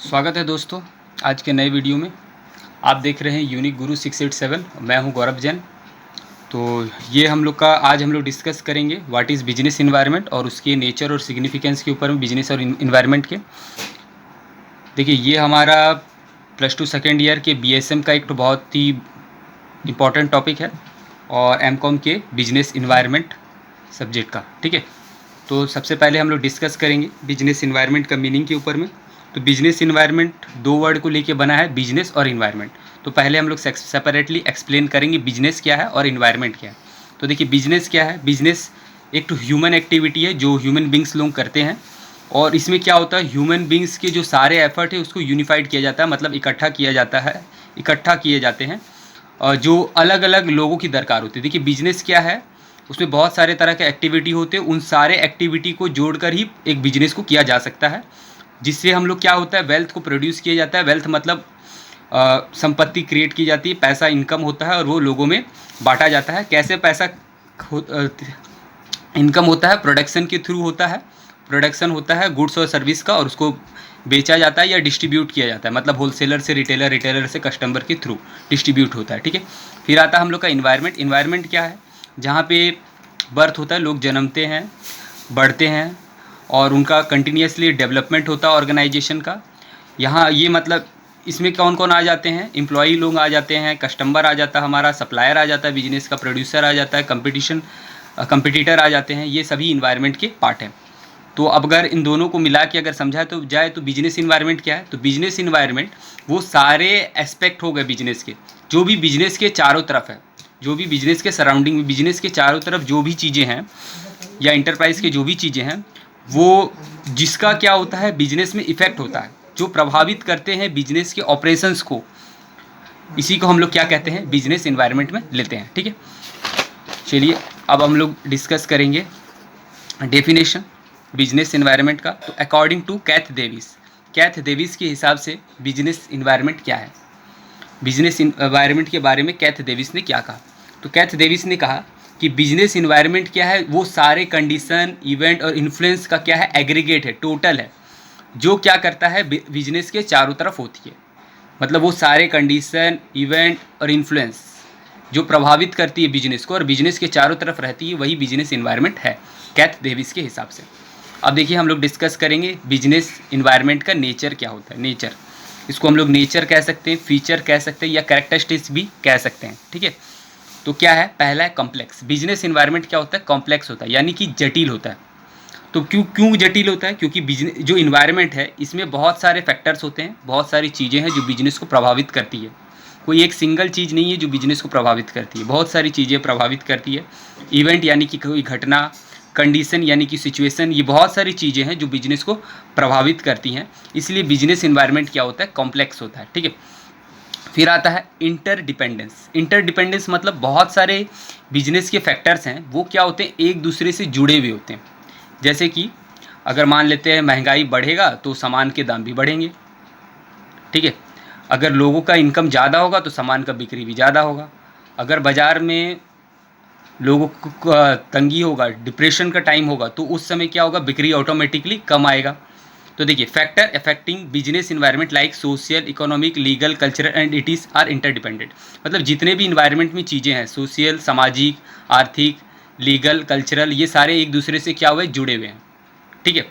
स्वागत है दोस्तों आज के नए वीडियो में। आप देख रहे हैं यूनिक गुरु 687। मैं हूं गौरव जैन। तो ये आज हम लोग डिस्कस करेंगे व्हाट इज़ बिजनेस इन्वायरमेंट और उसके नेचर और सिग्निफिकेंस के ऊपर में, बिजनेस और इन्वायरमेंट के। देखिए, ये हमारा +2 सेकेंड ईयर के BSM का एक तो बहुत ही इम्पॉर्टेंट टॉपिक है और MCOM के बिजनेस इन्वायरमेंट सब्जेक्ट का। ठीक है, तो सबसे पहले हम लोग डिस्कस करेंगे बिजनेस इन्वायरमेंट का मीनिंग के ऊपर में। तो बिजनेस इन्वायरमेंट दो वर्ड को लेके बना है, बिजनेस और इन्वायरमेंट। तो पहले हम लोग सेपरेटली एक्सप्लेन करेंगे बिजनेस क्या है और इन्वायरमेंट क्या है। तो देखिए, बिजनेस क्या है। बिजनेस एक तो ह्यूमन एक्टिविटी है जो ह्यूमन बींग्स लोग करते हैं, और इसमें क्या होता है, ह्यूमन बींग्स के जो सारे एफर्ट है उसको यूनिफाइड किया जाता है, मतलब इकट्ठा किए जाते हैं जो अलग अलग लोगों की दरकार होती है। देखिए, बिजनेस क्या है, उसमें बहुत सारे तरह के एक्टिविटी होते हैं, उन सारे एक्टिविटी को जोड़कर ही एक बिजनेस को किया जा सकता है, जिससे हम लोग क्या होता है, वेल्थ को प्रोड्यूस किया जाता है। वेल्थ मतलब संपत्ति क्रिएट की जाती है, पैसा इनकम होता है और वो लोगों में बांटा जाता है। कैसे पैसा इनकम होता है, प्रोडक्शन के थ्रू होता है। प्रोडक्शन होता है गुड्स और सर्विस का, और उसको बेचा जाता है या डिस्ट्रीब्यूट किया जाता है, मतलब होलसेलर से रिटेलर, रिटेलर से कस्टमर के थ्रू डिस्ट्रीब्यूट होता है। ठीक है, फिर आता है हम लोग का इन्वायरमेंट। इन्वायरमेंट क्या है, जहाँ पे बर्थ होता है, लोग जन्मते हैं, बढ़ते हैं और उनका कंटिन्यूसली डेवलपमेंट होता है ऑर्गेनाइजेशन का। यहाँ ये मतलब इसमें कौन कौन आ जाते हैं, एम्प्लॉई लोग आ जाते हैं, कस्टमर आ जाता है, हमारा सप्लायर आ जाता है, बिजनेस का प्रोड्यूसर आ जाता है, कंपटीटर आ जाते हैं। ये सभी इन्वायरमेंट के पार्ट हैं। तो अब अगर इन दोनों को मिला के अगर समझा तो जाए तो बिजनेस इन्वायरमेंट क्या है। तो बिजनेस इन्वायरमेंट वो सारे एस्पेक्ट हो गए बिजनेस के, जो भी बिजनेस के चारों तरफ है, जो भी बिजनेस के सराउंडिंग में, बिजनेस के चारों तरफ जो भी चीज़ें हैं या इंटरप्राइज के जो भी चीज़ें हैं, वो जिसका क्या होता है, बिजनेस में इफ़ेक्ट होता है, जो प्रभावित करते हैं बिजनेस के ऑपरेशंस को, इसी को हम लोग क्या कहते हैं, बिजनेस इन्वायरमेंट में लेते हैं। ठीक है, चलिए अब हम लोग डिस्कस करेंगे डेफिनेशन बिजनेस इन्वायरमेंट का। तो अकॉर्डिंग टू कैथ डेविस के हिसाब से बिजनेस इन्वायरमेंट क्या है, बिजनेस इन्वायरमेंट के बारे में कैथ डेविस ने क्या कहा। तो कैथ डेविस ने कहा कि बिजनेस इन्वायरमेंट क्या है, वो सारे कंडीशन, इवेंट और इन्फ्लुएंस का क्या है, एग्रीगेट है, टोटल है, जो क्या करता है, बिजनेस के चारों तरफ होती है। मतलब वो सारे कंडीशन, इवेंट और इन्फ्लुएंस जो प्रभावित करती है बिजनेस को और बिजनेस के चारों तरफ रहती है, वही बिजनेस इन्वायरमेंट है कैथ डेविस के हिसाब से। अब देखिए, हम लोग डिस्कस करेंगे बिजनेस इन्वायरमेंट का नेचर क्या होता है। नेचर, इसको हम लोग नेचर कह सकते हैं, फीचर कह सकते हैं या कैरेक्टरिस्टिक्स भी कह सकते हैं। ठीक है, तो क्या है, पहला है कॉम्प्लेक्स। बिजनेस इन्वायरमेंट क्या होता है, कॉम्प्लेक्स होता है, यानी कि जटिल होता है। तो क्यों जटिल होता है, क्योंकि बिजनेस जो इन्वायरमेंट है इसमें बहुत सारे फैक्टर्स होते हैं, बहुत सारी चीज़ें हैं जो बिजनेस को प्रभावित करती है। कोई एक सिंगल चीज़ नहीं है जो बिजनेस को प्रभावित करती है, बहुत सारी चीज़ें प्रभावित करती है। इवेंट यानी कि कोई घटना, कंडीशन यानी कि सिचुएशन, ये बहुत सारी चीज़ें हैं जो बिजनेस को प्रभावित करती हैं। इसलिए बिजनेस इन्वायरमेंट क्या होता है, कॉम्प्लेक्स होता है। ठीक है, फिर आता है इंटरडिपेंडेंस मतलब बहुत सारे बिजनेस के फैक्टर्स हैं, वो क्या होते हैं, एक दूसरे से जुड़े हुए होते हैं। जैसे कि अगर मान लेते हैं महंगाई बढ़ेगा तो सामान के दाम भी बढ़ेंगे। ठीक है, अगर लोगों का इनकम ज़्यादा होगा तो सामान का बिक्री भी ज़्यादा होगा। अगर बाज़ार में लोगों को तंगी होगा, डिप्रेशन का टाइम होगा, तो उस समय क्या होगा, बिक्री ऑटोमेटिकली कम आएगा। तो देखिए, factor affecting business environment like social, economic, legal, cultural and it is are interdependent. मतलब जितने भी इन्वायरमेंट में चीज़ें हैं, सोशल, सामाजिक, आर्थिक, लीगल, कल्चरल, ये सारे एक दूसरे से क्या हुए, जुड़े हुए हैं। ठीक है,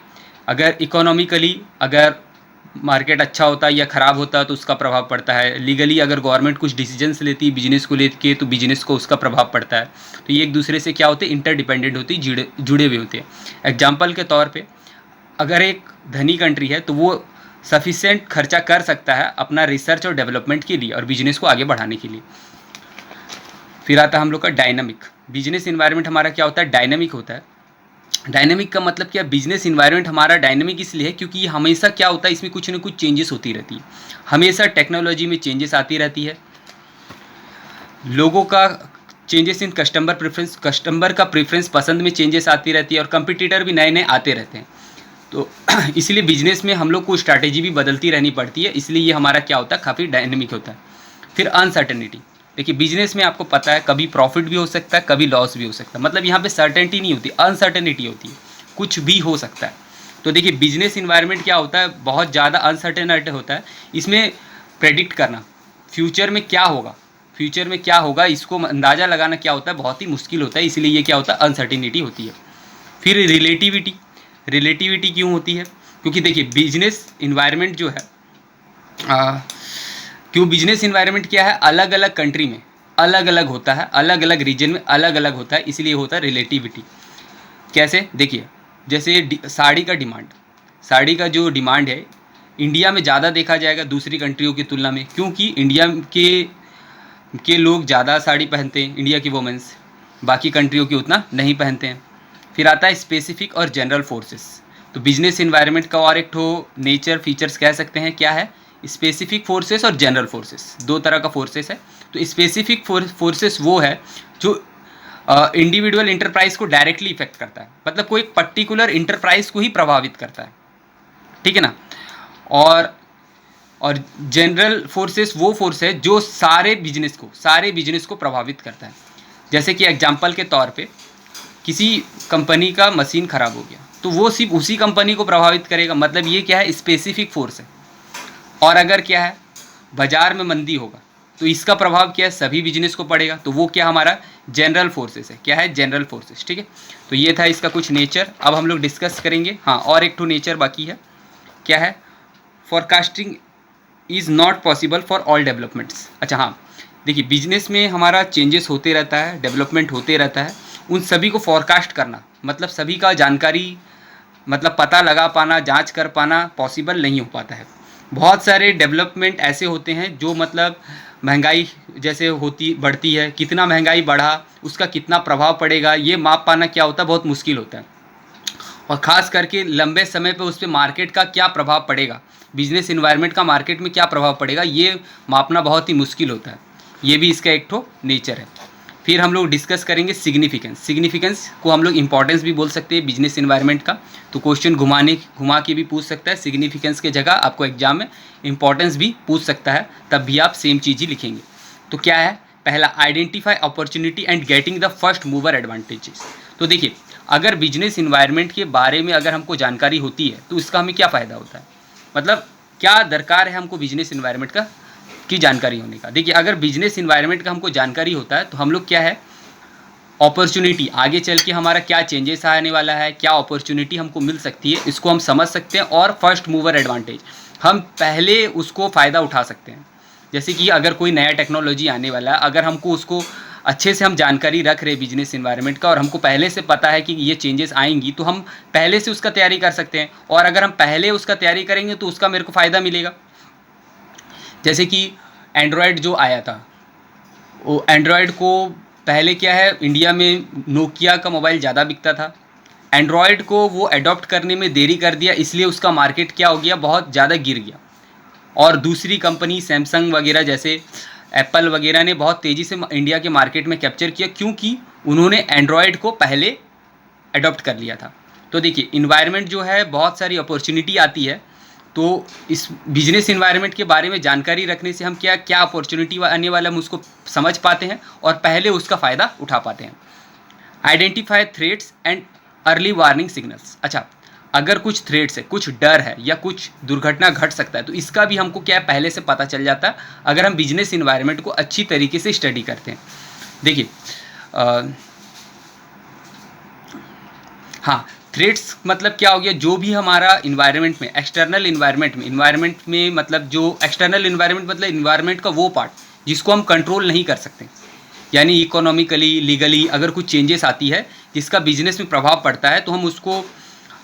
अगर इकोनॉमिकली अगर मार्केट अच्छा होता है या ख़राब होता है तो उसका प्रभाव पड़ता है। लीगली अगर गवर्नमेंट कुछ डिसीजंस लेती है बिजनेस को लेके तो बिजनेस को उसका प्रभाव पड़ता है। तो ये एक दूसरे से क्या होते हैं, इंटरडिपेंडेंट होती है, जुड़े हुए होते हैं। एग्जाम्पल के तौर पे अगर एक धनी कंट्री है तो वो सफिशिएंट खर्चा कर सकता है अपना रिसर्च और डेवलपमेंट के लिए और बिजनेस को आगे बढ़ाने के लिए। फिर आता है हम लोग का डायनामिक। बिजनेस इन्वायरमेंट हमारा क्या होता है, डायनामिक होता है। डायनेमिक का मतलब क्या, बिजनेस इन्वायरमेंट हमारा डायनेमिक इसलिए है क्योंकि हमेशा क्या होता है, इसमें कुछ ना कुछ चेंजेस होती रहती है, हमेशा टेक्नोलॉजी में चेंजेस आती रहती है, लोगों का changes in customer preference, customer का प्रेफरेंस, पसंद में चेंजेस आती रहती है, और कंपटीटर भी नए नए आते रहते हैं। तो इसलिए बिजनेस में हम लोग को स्ट्रैटेजी भी बदलती रहनी पड़ती है, इसलिए ये हमारा क्या होता है, काफ़ी डायनेमिक होता है। फिर अनसर्टेनिटी। देखिए, बिजनेस में आपको पता है कभी प्रॉफिट भी हो सकता है, कभी लॉस भी हो सकता है, मतलब यहाँ पे सर्टेनिटी नहीं होती, अनसर्टेनिटी होती है, कुछ भी हो सकता है। तो देखिए बिजनेस इन्वायरमेंट क्या होता है, बहुत ज़्यादा अनसर्टेनिटी होता है। इसमें प्रेडिक्ट करना फ्यूचर में क्या होगा, फ्यूचर में क्या होगा इसको अंदाज़ा लगाना क्या होता है, बहुत ही मुश्किल होता है, इसलिए ये क्या होता है, अनसर्टेनिटी होती है। फिर रिलेटिविटी, रिलेटिविटी क्यों होती है, क्योंकि देखिए बिजनेस इन्वायरमेंट जो है क्यों बिजनेस इन्वायरमेंट क्या है, अलग अलग कंट्री में अलग अलग होता है, अलग अलग रीजन में अलग अलग होता है, इसलिए होता है रिलेटिविटी। कैसे, देखिए जैसे साड़ी का डिमांड, साड़ी का जो डिमांड है इंडिया में ज़्यादा देखा जाएगा दूसरी कंट्रियों की तुलना में, क्योंकि इंडिया के लोग ज़्यादा साड़ी पहनते हैं, इंडिया की वोमेंस, बाकी कंट्रियों की उतना नहीं पहनते हैं। फिर आता है स्पेसिफिक और जनरल फोर्सेस। तो बिजनेस इन्वायरमेंट का और एक ठो नेचर फीचर्स कह सकते हैं, क्या है, स्पेसिफिक फोर्सेस और जनरल फोर्सेस, दो तरह का फोर्सेस है। तो स्पेसिफिक फोर्सेस वो है जो इंडिविजुअल इंटरप्राइज को डायरेक्टली इफेक्ट करता है, मतलब कोई पर्टिकुलर इंटरप्राइज को ही प्रभावित करता है, ठीक है ना। और जनरल फोर्सेस वो फोर्स है जो सारे बिजनेस को प्रभावित करता है। जैसे कि एग्जांपल के तौर पे किसी कंपनी का मशीन ख़राब हो गया तो वो सिर्फ उसी कंपनी को प्रभावित करेगा, मतलब ये क्या है, स्पेसिफिक फोर्स है। और अगर क्या है, बाज़ार में मंदी होगा तो इसका प्रभाव क्या है, सभी बिजनेस को पड़ेगा, तो वो क्या हमारा जनरल फोर्सेस है, क्या है, जनरल फोर्सेस, ठीक है। तो ये था इसका कुछ नेचर। अब हम लोग डिस्कस करेंगे, हाँ और एक ठो नेचर बाकी है, क्या है, forecasting is not possible for all developments. अच्छा हाँ, देखिए बिजनेस में हमारा चेंजेस होते रहता है, डेवलपमेंट होते रहता है, उन सभी को फॉरकास्ट करना, मतलब सभी का जानकारी, मतलब पता लगा पाना, जांच कर पाना पॉसिबल नहीं हो पाता है। बहुत सारे डेवलपमेंट ऐसे होते हैं जो मतलब महंगाई जैसे बढ़ती है, कितना महंगाई बढ़ा, उसका कितना प्रभाव पड़ेगा, ये माप पाना क्या होता है, बहुत मुश्किल होता है। और ख़ास करके लंबे समय पे उस पर मार्केट का क्या प्रभाव पड़ेगा, बिजनेस इन्वायरमेंट का मार्केट में क्या प्रभाव पड़ेगा, ये मापना बहुत ही मुश्किल होता है। ये भी इसका एक ठो नेचर है। फिर हम लोग डिस्कस करेंगे सिग्निफिकेंस को हम लोग इंपॉर्टेंस भी बोल सकते हैं बिजनेस इन्वायरमेंट का। तो क्वेश्चन घुमा के भी पूछ सकता है, सिग्निफिकेंस के जगह आपको एग्जाम में इंपॉर्टेंस भी पूछ सकता है, तब भी आप सेम चीज़ ही लिखेंगे। तो क्या है, पहला identify opportunity and getting the first mover advantages. तो देखिए अगर बिजनेस इन्वायरमेंट के बारे में अगर हमको जानकारी होती है तो इसका हमें क्या फ़ायदा होता है, मतलब क्या दरकार है हमको बिजनेस इन्वायरमेंट की जानकारी होने का। देखिए अगर बिजनेस इन्वायरमेंट का हमको जानकारी होता है तो हम लोग क्या है, अपॉर्चुनिटी आगे चल के हमारा क्या चेंजेस आने वाला है, क्या अपॉर्चुनिटी हमको मिल सकती है, इसको हम समझ सकते हैं। और फर्स्ट मूवर एडवांटेज, हम पहले उसको फ़ायदा उठा सकते हैं। जैसे कि अगर कोई नया टेक्नोलॉजी आने वाला है, अगर हमको उसको अच्छे से हम जानकारी रख रहे बिजनेस इन्वायरमेंट का और हमको पहले से पता है कि ये चेंजेस आएंगी, तो हम पहले से उसका तैयारी कर सकते हैं। और अगर हम पहले उसका तैयारी करेंगे तो उसका मेरे को फ़ायदा मिलेगा। जैसे कि एंड्रॉयड जो आया था, वो एंड्रॉयड को पहले क्या है, इंडिया में नोकिया का मोबाइल ज़्यादा बिकता था, एंड्रॉयड को वो अडॉप्ट करने में देरी कर दिया, इसलिए उसका मार्केट क्या हो गया, बहुत ज़्यादा गिर गया। और दूसरी कंपनी सैमसंग वगैरह जैसे एप्पल वगैरह ने बहुत तेज़ी से इंडिया के मार्केट में कैप्चर किया, क्योंकि उन्होंने एंड्रॉयड को पहले अडॉप्ट कर लिया था। तो देखिए इन्वायरमेंट जो है, बहुत सारी अपॉर्चुनिटी आती है, तो इस बिजनेस इन्वायरमेंट के बारे में जानकारी रखने से हम क्या क्या अपॉर्चुनिटी आने वाला हम उसको समझ पाते हैं और पहले उसका फ़ायदा उठा पाते हैं। Identify threats and early warning signals. अच्छा, अगर कुछ थ्रेट्स है, कुछ डर है या कुछ दुर्घटना घट सकता है, तो इसका भी हमको क्या है, पहले से पता चल जाता है अगर हम बिजनेस इन्वायरमेंट को अच्छी तरीके से स्टडी करते हैं। देखिए हाँ, थ्रेट्स मतलब क्या हो गया, जो भी हमारा इन्वायरमेंट में, एक्सटर्नल इन्वायरमेंट में मतलब जो एक्सटर्नल इन्वायरमेंट मतलब इन्वायरमेंट का वो पार्ट जिसको हम कंट्रोल नहीं कर सकते, यानी इकोनॉमिकली, लीगली अगर कुछ चेंजेस आती है जिसका बिजनेस में प्रभाव पड़ता है, तो हम उसको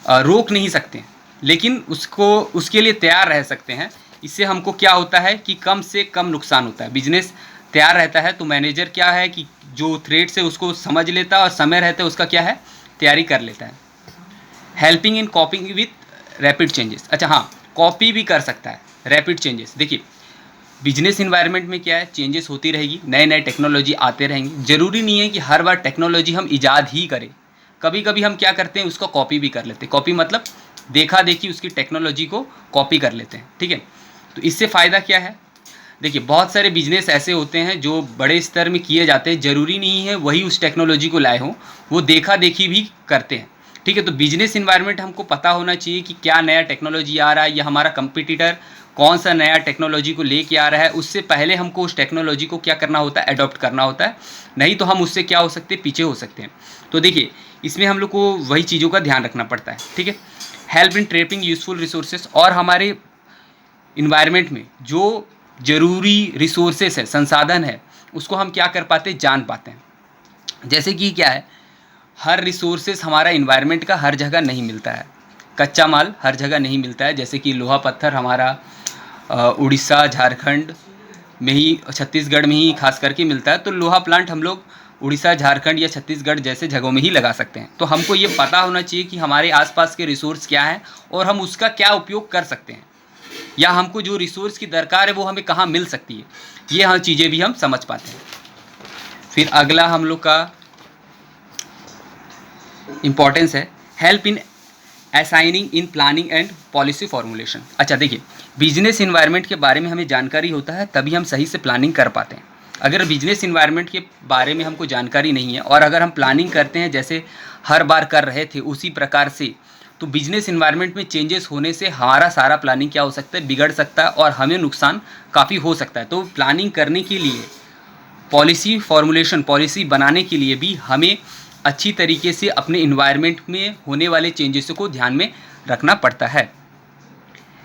रोक नहीं सकते, लेकिन उसके लिए तैयार रह सकते हैं। इससे हमको क्या होता है कि कम से कम नुकसान होता है, बिजनेस तैयार रहता है। तो मैनेजर क्या है कि जो थ्रेट्स है उसको समझ लेता है और समय रहता है उसका क्या है, तैयारी कर लेता है। Helping in कॉपिंग with rapid changes. अच्छा हाँ, कॉपी भी कर सकता है रैपिड चेंजेस। देखिए बिजनेस इन्वायरमेंट में क्या है, चेंजेस होती रहेगी, नए नए टेक्नोलॉजी आते रहेंगे। ज़रूरी नहीं है कि हर बार टेक्नोलॉजी हम ईजाद ही करें, कभी कभी हम क्या करते हैं, उसको कॉपी भी कर लेते हैं। कॉपी मतलब देखा देखी उसकी टेक्नोलॉजी को कॉपी कर लेते हैं, ठीक है। तो इससे फ़ायदा क्या है, देखिए बहुत सारे बिजनेस ऐसे होते हैं जो बड़े स्तर में किए जाते हैं, ज़रूरी नहीं है वही उस टेक्नोलॉजी को लाए हों, वो देखा देखी भी करते हैं। ठीक है। तो बिजनेस इन्वायरमेंट हमको पता होना चाहिए कि क्या नया टेक्नोलॉजी आ रहा है या हमारा कंपटीटर कौन सा नया टेक्नोलॉजी को लेके आ रहा है, उससे पहले हमको उस टेक्नोलॉजी को क्या करना होता है, अडॉप्ट करना होता है, नहीं तो हम उससे क्या हो सकते हैं, पीछे हो सकते हैं। तो देखिए इसमें हम लोग को वही चीज़ों का ध्यान रखना पड़ता है, ठीक है। Help in trapping useful resources, और हमारे इन्वायरमेंट में जो ज़रूरी रिसोर्सेस है, संसाधन है, उसको हम क्या कर पाते हैं, जान पाते हैं। जैसे कि क्या है, हर रिसोर्सेस हमारा इन्वायरमेंट का हर जगह नहीं मिलता है, कच्चा माल हर जगह नहीं मिलता है। जैसे कि लोहा पत्थर हमारा उड़ीसा झारखंड में ही, छत्तीसगढ़ में ही खास करके मिलता है। तो लोहा प्लांट हम लोग उड़ीसा झारखंड या छत्तीसगढ़ जैसे जगहों में ही लगा सकते हैं। तो हमको ये पता होना चाहिए कि हमारे आसपास के रिसोर्स क्या हैं और हम उसका क्या उपयोग कर सकते हैं, या हमको जो रिसोर्स की दरकार है वो हमें कहाँ मिल सकती है, ये हम चीज़ें भी हम समझ पाते हैं। फिर अगला हम लोग का इम्पॉर्टेंस है help in assigning in planning and policy formulation. अच्छा देखिए, बिजनेस इन्वायरमेंट के बारे में हमें जानकारी होता है तभी हम सही से प्लानिंग कर पाते हैं। अगर बिजनेस इन्वायरमेंट के बारे में हमको जानकारी नहीं है और अगर हम प्लानिंग करते हैं जैसे हर बार कर रहे थे उसी प्रकार से, तो बिजनेस इन्वायरमेंट में चेंजेस होने से हमारा सारा प्लानिंग क्या हो सकता है, बिगड़ सकता है और हमें नुकसान काफ़ी हो सकता है। तो प्लानिंग करने के लिए, पॉलिसी फॉर्मुलेशन, पॉलिसी बनाने के लिए भी हमें अच्छी तरीके से अपने इन्वायरमेंट में होने वाले चेंजेस को ध्यान में रखना पड़ता है।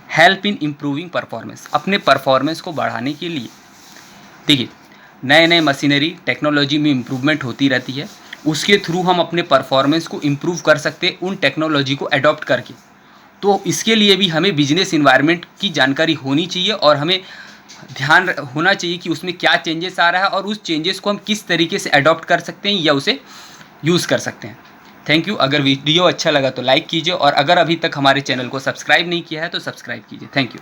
हेल्प इन इम्प्रूविंग परफॉर्मेंस, अपने परफॉर्मेंस को बढ़ाने के लिए देखिए नए नए मशीनरी टेक्नोलॉजी में इम्प्रूवमेंट होती रहती है, उसके थ्रू हम अपने परफॉर्मेंस को इम्प्रूव कर सकते हैं उन टेक्नोलॉजी को अडॉप्ट करके। तो इसके लिए भी हमें बिजनेस इन्वायरमेंट की जानकारी होनी चाहिए और हमें ध्यान होना चाहिए कि उसमें क्या चेंजेस आ रहा है और उस चेंजेस को हम किस तरीके से अडॉप्ट कर सकते हैं या उसे यूज़ कर सकते हैं। Thank you. अगर वीडियो अच्छा लगा तो लाइक कीजिए और अगर अभी तक हमारे चैनल को सब्सक्राइब नहीं किया है तो सब्सक्राइब कीजिए। Thank you.